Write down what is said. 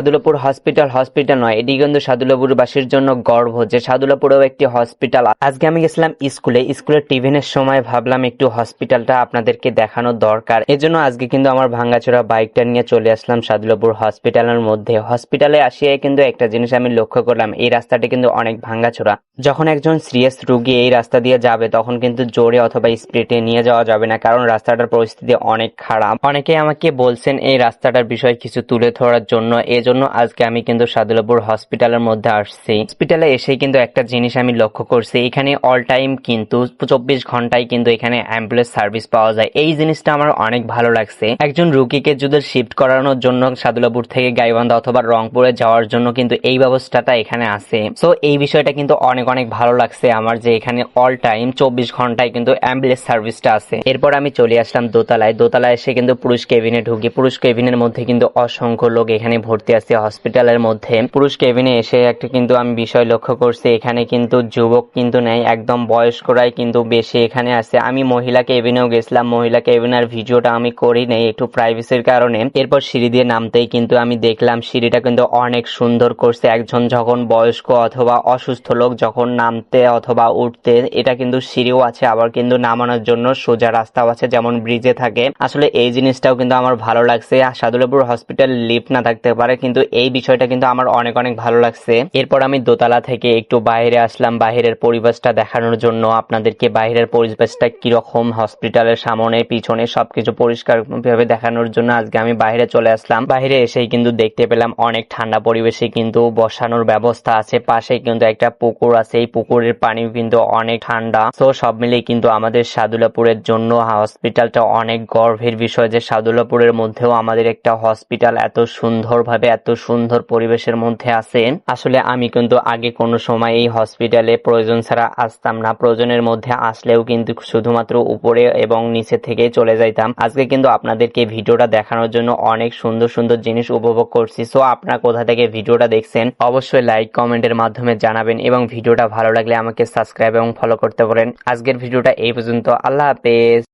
Sadullapur hospital নয়, এটি কিন্তু সাদুল্লাপুরবাসীর জন্য গর্ব যে সাদুল্লাপুরেও একটি হসপিটাল। আজকে আমি গেছিলাম স্কুলের টিফিনের সময় ভাবলাম একটু হসপিটালটা আপনাদেরকে দেখানো দরকার। এজন্য আজকে কিন্তু আমার ভাঙ্গাচোরা বাইকটা নিয়ে চলে আসলাম সাদুল্লাপুর হসপিটালের মধ্যে। হসপিটালে আসিয়ে কিন্তু একটা জিনিস আমি লক্ষ্য করলাম, এই রাস্তাটি কিন্তু অনেক ভাঙ্গাচোরা। যখন একজন সিরিয়াস রোগী এই রাস্তা দিয়ে যাবে তখন কিন্তু জোরে অথবা স্পিডে নিয়ে যাওয়া যাবে না, কারণ রাস্তাটার পরিস্থিতি অনেক খারাপ। অনেকে আমাকে বলছেন এই রাস্তাটার বিষয়ে কিছু তুলে ধরার জন্য, এজন্য আজকে আমি কিন্তু সাদুল্লাপুর হসপিটালের মধ্যে আসছি। হসপিটালে এসে কিন্তু একটা জিনিস আমি লক্ষ্য করছি, এখানে অল টাইম কিন্তু 24 ঘন্টায় কিন্তু এখানে অ্যাম্বুলেন্স সার্ভিস পাওয়া যায়। এই জিনিসটা আমার অনেক ভালো লাগছে। একজন রোগীকে যদি শিফট করানোর জন্য সাদুল্লাপুর থেকে গাইবান্ধা অথবা রংপুরে যাওয়ার জন্য কিন্তু এই ব্যবস্থাটা এখানে আছে। সো এই বিষয়টা কিন্তু অনেক অনেক ভালো লাগছে আমার, যে এখানে অল টাইম 24 ঘন্টায় কিন্তু অ্যাম্বুলেন্স সার্ভিসটা আছে। এরপর আমি চলে আসলাম দোতলায় এসে কিন্তু পুরুষ কেবিনে ঢুকি। পুরুষ কেবিনের মধ্যে কিন্তু অসংখ্য লোক এখানে ভর্তি আছে হসপিটালের মধ্যে। পুরুষ কেবিনে এসে একটা কিন্তু আমি বিষয় লক্ষ্য করছি, এখানে কিন্তু যুবক কিন্তু নেই, একদম বয়স্করাই কিন্তু বেশি এখানে আছে। আমি মহিলা কেবিনেও গেছিলাম, মহিলা কেবিনের ভিডিওটা আমি করি নাই একটু প্রাইভেসির কারণে। এরপর সিঁড়ি দিয়ে নামতেই কিন্তু আমি দেখলাম সিঁড়িটা কিন্তু অনেক সুন্দর করছে। একজন যখন বয়স্ক অথবা অসুস্থ লোক যখন নামতে অথবা উঠতে, এটা কিন্তু সিঁড়িও আছে, আবার কিন্তু নামানোর জন্য সোজা রাস্তাও আছে, যেমন ব্রিজে থাকে। আসলে এই জিনিসটাও কিন্তু আমার ভালো লাগছে। সাদুল্লাপুর হসপিটাল লিফট না থাকতে পারে, কিন্তু এই বিষয়টা কিন্তু আমার অনেক অনেক ভালো লাগছে। এরপর আমি দোতলা থেকে একটু বাইরে আসলাম বাইরের পরিবেশটা দেখানোর জন্য আপনাদেরকে। বাইরের পরিবেশটা কিরকম, হসপিটালের সামনে পিছনে সবকিছু পরিষ্কার ভাবে দেখানোর জন্য আজকে আমি বাইরে চলে আসলাম। বাইরে এসেই কিন্তু দেখতে পেলাম অনেক ঠান্ডা পরিবেশে কিন্তু বসানোর ব্যবস্থা আছে। পাশে কিন্তু একটা পুকুর আছে, এই পুকুরের পানি কিন্তু অনেক ঠান্ডা। তো সব মিলিয়ে কিন্তু আমাদের সাদুল্লাপুরের জন্য হসপিটালটা অনেক গর্বের বিষয়, যে সাদুল্লাপুরের মধ্যেও আমাদের একটা হসপিটাল এত সুন্দরভাবে এত সুন্দর পরিবেশের মধ্যে আছে। আসলে আমি কিন্তু আগে কোনো সময় এই হসপিটালে প্রয়োজন ছাড়া আসতাম না, প্রয়োজনের মধ্যে আসলেও কিন্তু শুধুমাত্র উপরে এবং নিচে থেকে চলে যাইতাম। আজকে কিন্তু আপনাদেরকে ভিডিওটা দেখানোর জন্য অনেক সুন্দর সুন্দর জিনিস উপভোগ করছি। সো আপনারা কোথা থেকে ভিডিওটা দেখছেন অবশ্যই লাইক কমেন্টের মাধ্যমে জানাবেন, এবং ভিডিওটা ভালো লাগলে আমাকে সাবস্ক্রাইব এবং ফলো করতে পারেন। আজকের ভিডিওটা এই পর্যন্ত, আল্লাহ হাফেজ।